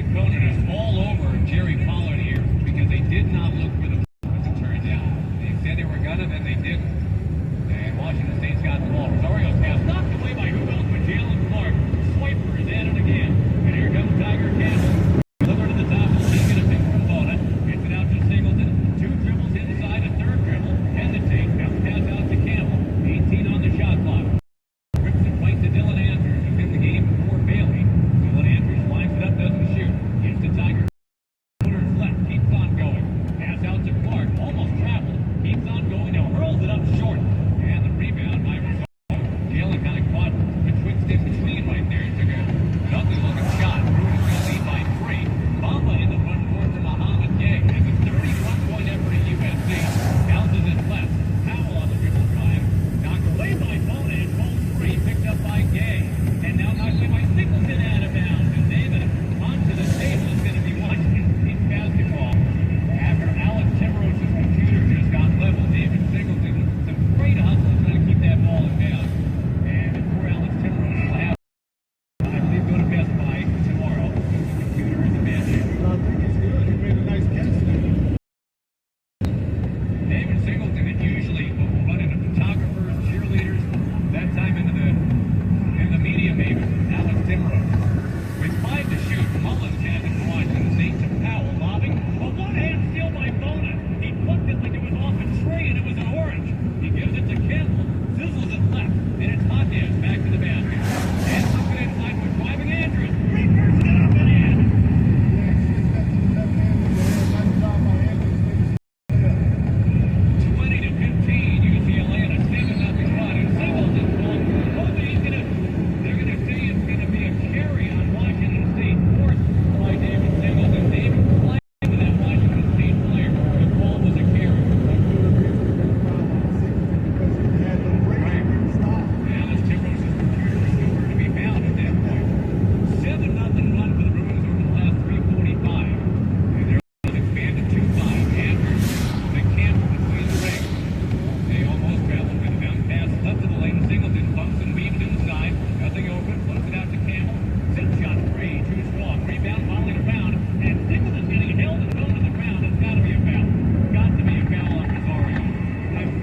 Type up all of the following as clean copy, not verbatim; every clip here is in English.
Big Conan is all over Jerry Pollard here because they did not look for the ball, as it turns out. They said they were gonna, then they didn't. And Washington State's got the ball. Rosario's pass knocked away by who else but Jalen Clark. Swiper is at it again. And here comes Tiger Campbell. Delivered to the top. He's going to pick from Bona. Gets it out to Singleton. Two dribbles inside, a third dribble. Hesitates. Now pass out to Campbell. 18 on the shot clock. Rips it right to Dylan Andrews. He's in the game before Bailey. Dylan Andrews lines it up, doesn't shoot. Gives to Tiger. Corner's left. Keeps on going. Pass out to Clark. Almost traveled. Keeps on going. Now hurls it up short. And the rebound by Rosario. Jalen kind of caught betwixt in between right there. He took a ugly-looking shot. Bruins going to lead by 3. Bamba in the front court for Muhammad Gay. It's a 31-point effort at USC. Bounces it left. Powell on the dribble drive. Knocked away by Bona. It's ball 3. Picked up by Gay. And now knocked away by Singleton out of bounds. And David onto the table is going to be watching his basketball. After Alex Timros's computer just got level, David Singleton, some great hustle trying to keep that ball in bounds. And poor Alex Timrose will have, I believe, go to Best Buy tomorrow. The computer is a man. I think he's good. He made a nice catch there. David Singleton is usually running the photographers, cheerleaders, that time in the media maybe. Alex Timrose. With 5 to shoot, Mullins has it for Washington State to Powell, lobbing. A one-hand steal by Bona. He plucked it like it was off a tray and it was an orange. He gives it to Campbell, sizzles it left, and it's Hotez back to the basket. And looking inside with driving Andrews. Reapers it up and in. Nice job by Andrews. 20 to 15, UCLA in a 7-0 run. And Singleton's going for it. They're going to say it's going to be a carry on Washington State. Forced by David Singleton. David flagged into that Washington State player. The ball was a carry. Alex Timrose's computer is nowhere to be found at that point. 7-0 run for the Bruins over the last 3:45. And they're expanded 2-5. Andrews, the Campbell between the rings. They almost traveled with a bounce pass left to the lane. Singleton bumps and weaves inside. Nothing open. Flips it out to Campbell. Zip shot 3. Too strong. Rebound volleyed around. And Singleton's getting held and thrown to the ground. It's got to be a foul. Got to be a foul on Rosario.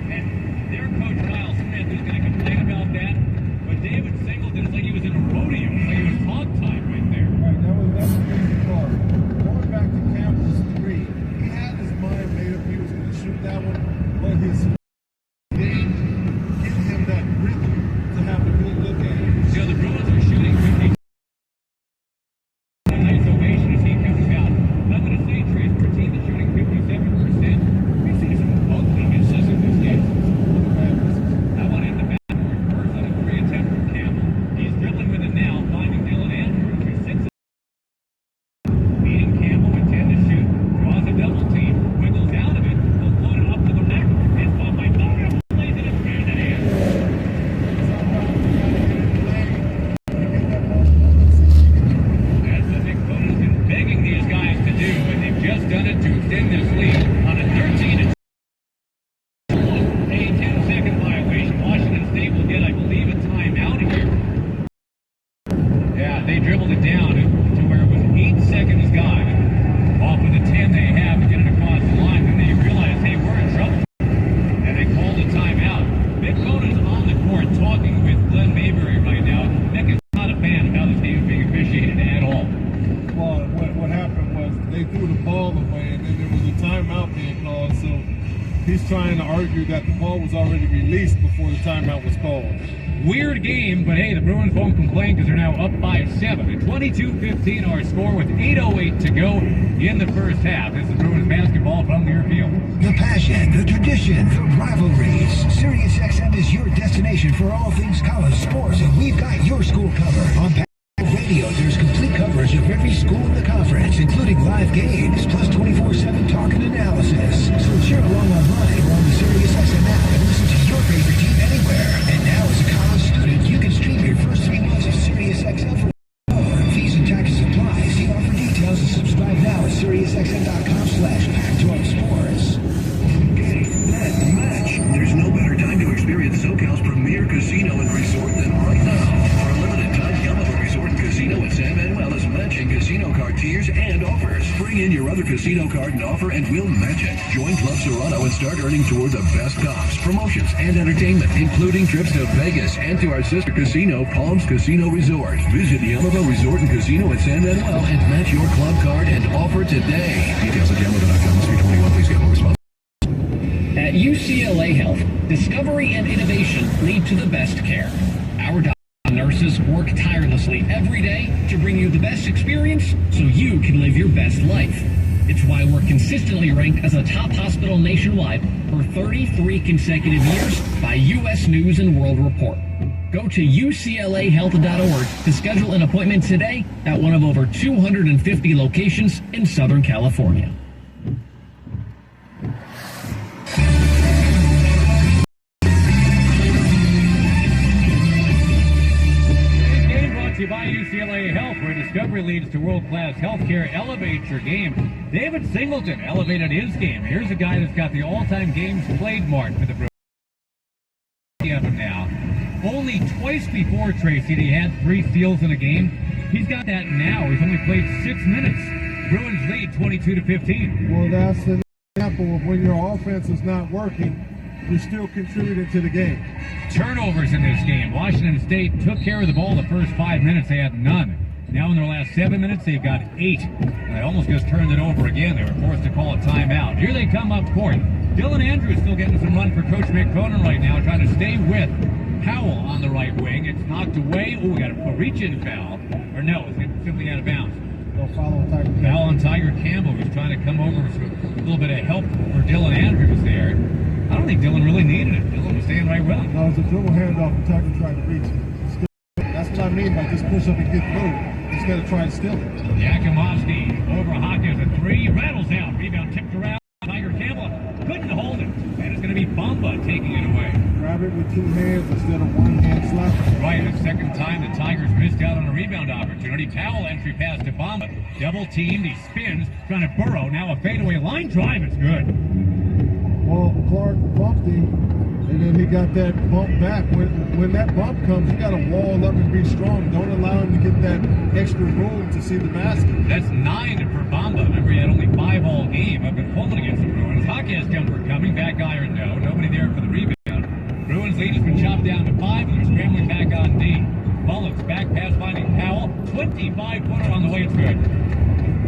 And their coach, Kyle Smith, is going to complain about that. But David Singleton, it's like he was in a rodeo. It's like he was hog-tied right there. Right, that was a crazy call. Going back to Campbell's 3, he had his mind made up he was going to shoot that one, but his game getting him that rhythm to have a good look at it. So the Bruins are shooting 50. A nice ovation as he comes out. Nothing to say, Trace, for a team that's shooting 57%. We've seen some ugly misses in this game. That one in the backboard first on a 3 attempt from Campbell. He's dribbling with it now, finding Dylan Andrews, who sits beating Campbell with 10 to shoot. Draws a double team, wiggles out of it, will float it up to the rack. It's off by Bona, plays it and turns it in. That's what Nick Cona's been begging these guys to do, and they've just done it to extend this lead on a 13-2. A 10-second violation. Washington State will get, I believe, a timeout here. Yeah, they dribbled it down to where it was 8 seconds gone. Off of the 10 they have to get it across the line. Then they realize, hey, we're in trouble. And they called a timeout. Mick Conan's on the court talking with Glenn Mayberry right now. Mick is not a fan of how this game is being officiated at all. Well, what happened was they threw the ball away, and then there was a timeout being called, so he's trying to argue that the ball was already released before the timeout was called. Weird game, but hey, the Bruins won't complain because they're now up by 7. A 22-15 our score with 8:08 to go in the first half. This is Bruins basketball from Lear Field. The passion, the tradition, the rivalries. SiriusXM is your destination for all things college sports, and we've got your school covered. On Parkway Radio, there's complete coverage of every school in the conference, including live games, plus 24/7 talk and analysis. So cheer along online or on the SiriusXM app and listen to your favorite team anywhere. And now, as a college student, you can stream your first 3 months of SiriusXM for fees and taxes apply. See offer details and subscribe now at SiriusXM.com/Pac-12Sports. Bet, match. There's no better time to experience SoCal's premier casino and resort than right now. For a limited time, come to a resort and casino at San Manuel is matching casino card tiers in your other casino card and offer and we'll match it. Join Club Serrano and start earning toward the best comps, promotions, and entertainment, including trips to Vegas and to our sister casino, Palms Casino Resort. Visit the Elmo Resort and Casino at San Manuel and match your club card and offer today. Details at Gambler.com. Must be 21. Please gamble responsibly. At UCLA Health, discovery and innovation lead to the best care. Our nurses work tirelessly every day to bring you the best experience so you can live your best life. It's why we're consistently ranked as a top hospital nationwide for 33 consecutive years by U.S. News and World Report. Go to uclahealth.org to schedule an appointment today at one of over 250 locations in Southern California. By UCLA Health, where discovery leads to world-class healthcare. Elevate your game. David Singleton elevated his game. Here's a guy that's got the all-time games played mark for the Bruins. Of him now. Only twice before, Tracy, he had 3 steals in a game. He's got that now. He's only played 6 minutes. Bruins lead 22-15. Well, that's an example of when your offense is not working, you're still contributing to the game. Turnovers in this game. Washington State took care of the ball the first 5 minutes. They had none. Now in their last 7 minutes, they've got 8. And they almost just turned it over again. They were forced to call a timeout. Here they come up court. Dylan Andrews still getting some run for Coach McCronin right now, trying to stay with Powell on the right wing. It's knocked away. Oh, we got a reach-in foul. Or no, it's simply out of bounds. Foul on Tiger Campbell, who's trying to come over with a little bit of help for Dylan Andrews there. I don't think Dylan really needed it. Dylan was staying right with him. No, it was a dribble handoff and Tucker tried to reach it. That's what I mean by just push up and get through instead of trying to steal it. Yakimovsky over Hawkins at 3. Rattles out. Rebound tipped around. Tiger Campbell couldn't hold it. And it's going to be Bamba taking it away. Grab it with 2 hands instead of 1 hand slap. Right, the second time the Tigers missed out on a rebound opportunity. Powell entry pass to Bamba. Double teamed. He spins. Trying to burrow. Now a fadeaway line drive. It's good. Well, Clark bumped him, and then he got that bump back. When that bump comes, you got to wall up and be strong. Don't allow him to get that extra room to see the basket. That's 9 for Bamba. Remember, he had only 5 all game up at Pullman against the Bruins. Hawkins jumper coming. Back iron, no. Nobody there for the rebound. Bruins lead has been chopped down to 5, and they're scrambling back on D. Mullins back pass finding Powell. 25-footer on the way. It's good.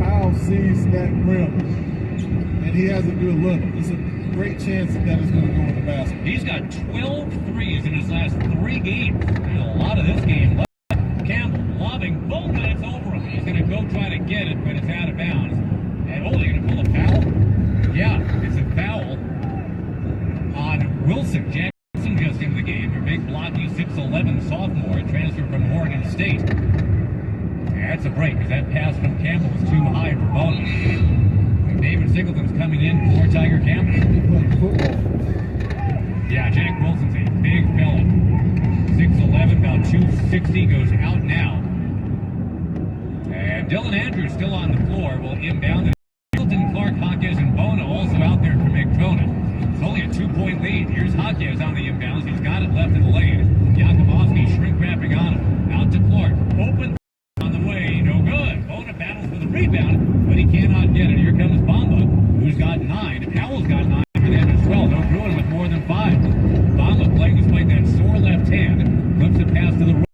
Powell sees that rim, and he has a good look. It's a great chance that is going to go in the basket. He's got 12 threes in his last 3 games. There's a lot of this game left. Campbell lobbing, boom, and it's over him. He's going to go try to get it, but it's out of bounds. And oh, they're going to pull a foul? Yeah, it's a foul on Wilson. Jackson just in the game. Your big blocky 6'11 sophomore, transfer from Oregon State. That's a break, because that pass from Campbell was too high for Bowman. David Singleton's coming in for Tiger Campbell. Yeah, Jack Wilson's a big fella. 6'11", about 260, goes out now. And Dylan Andrews still on the floor. Will inbound. And Singleton, Clark, Hawkins, and Bona also out there for McCronin. It's only a 2-point lead. Here's Hawkins on the inbounds. He's got it left in the lane. Yakimovsky shrink wrapping on him. Out to Clark. Open on the way. No good. Bona battles for the rebound, but he cannot get it. Here comes Bamba, who's got 9. Powell's got 9 for them as well. No Bruin with more than 5. Bamba playing despite that sore left hand. Flips it past to the right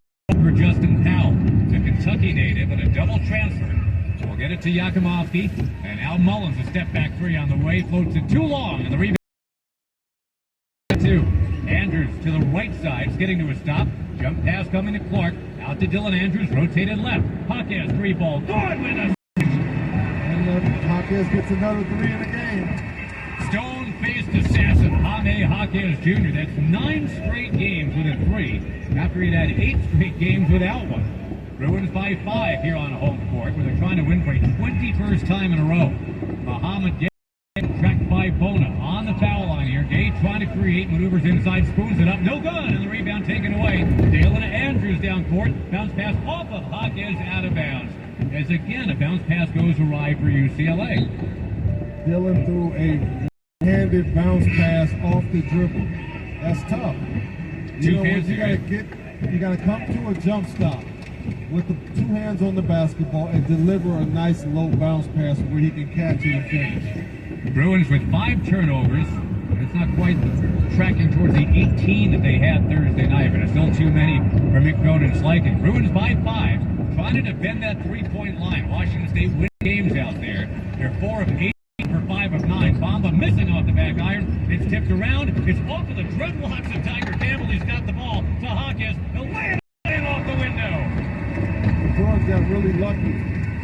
for Justin Powell. It's a Kentucky native and a double transfer. We'll get it to Yakimovsky. And Al Mullins, a step back 3 on the way. Floats it too long, and the rebound. 2. Andrews to the right side, getting to a stop. Jump pass coming to Clark. Out to Dylan Andrews, rotated left. Hawkins 3 ball. Good with a Hawkins gets another 3 in the game. Stone-faced assassin, Jaime Hawkins Jr. That's 9 straight games with a 3, after he'd had 8 straight games without one. Bruins by 5 here on home court, where they're trying to win for a 21st time in a row. Muhammad Gay tracked by Bona on the foul line here. Gay trying to create maneuvers inside, spoons it up, no good, and the rebound taken away. Dylan Andrews down court, bounce pass off of Hawkins, out of bounds. As again, a bounce pass goes awry for UCLA. Dylan threw a handed bounce pass off the dribble. That's tough. You gotta come to a jump stop. with the two hands on the basketball and deliver a nice low bounce pass where he can catch it and finish. Bruins with 5 turnovers. It's not quite tracking towards the 18 that they had Thursday night, but it's still too many for Mick Cronin's liking. Bruins by 5, trying to defend that three-point line. Washington State wins games out there. They're 4 of 8 for 5 of 9. Bamba missing off the back iron. It's tipped around. It's off of the dreadlocks of Tiger Campbell. He's got the ball to Hawkins. The lay off the window. The Bruins got really lucky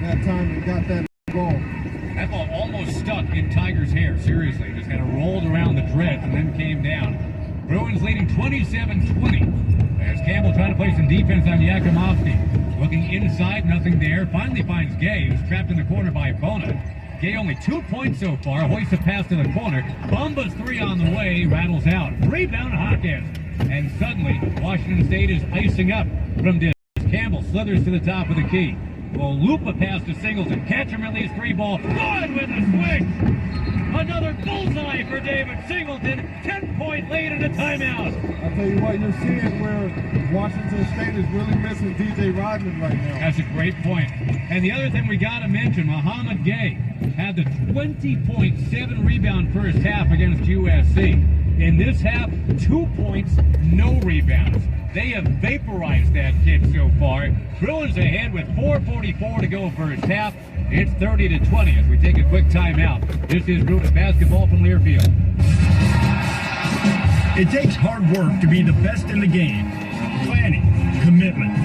that time and got that goal. That ball almost stuck in Tiger's hair, seriously. Just kind of rolled around the dreads and then came down. Bruins leading 27-20. As Campbell trying to play some defense on Yakimovsky. Looking inside, nothing there. Finally finds Gay, who's trapped in the corner by Bona. Gay only 2 points so far. Hoists a pass to the corner. Bamba's 3 on the way. Rattles out. Rebound Hawkins. And suddenly, Washington State is icing up from distance. Campbell slithers to the top of the key. Will loop a pass to Singleton. Catch and release 3-ball. Good with a swing. Another bullseye for David Singleton. 10-point lead in a timeout. I'll tell you what, you're seeing where Washington State is really missing D.J. Rodman right now. That's a great point. And the other thing we got to mention, Muhammad Gay had the 20.7 rebound first half against USC. In this half, 2 points, no rebounds. They have vaporized that kid so far. Bruins ahead with 4:44 to go first half. It's 30-20 as we take a quick timeout. This is Bruins basketball from Learfield. It takes hard work to be the best in the game. Planning, commitment,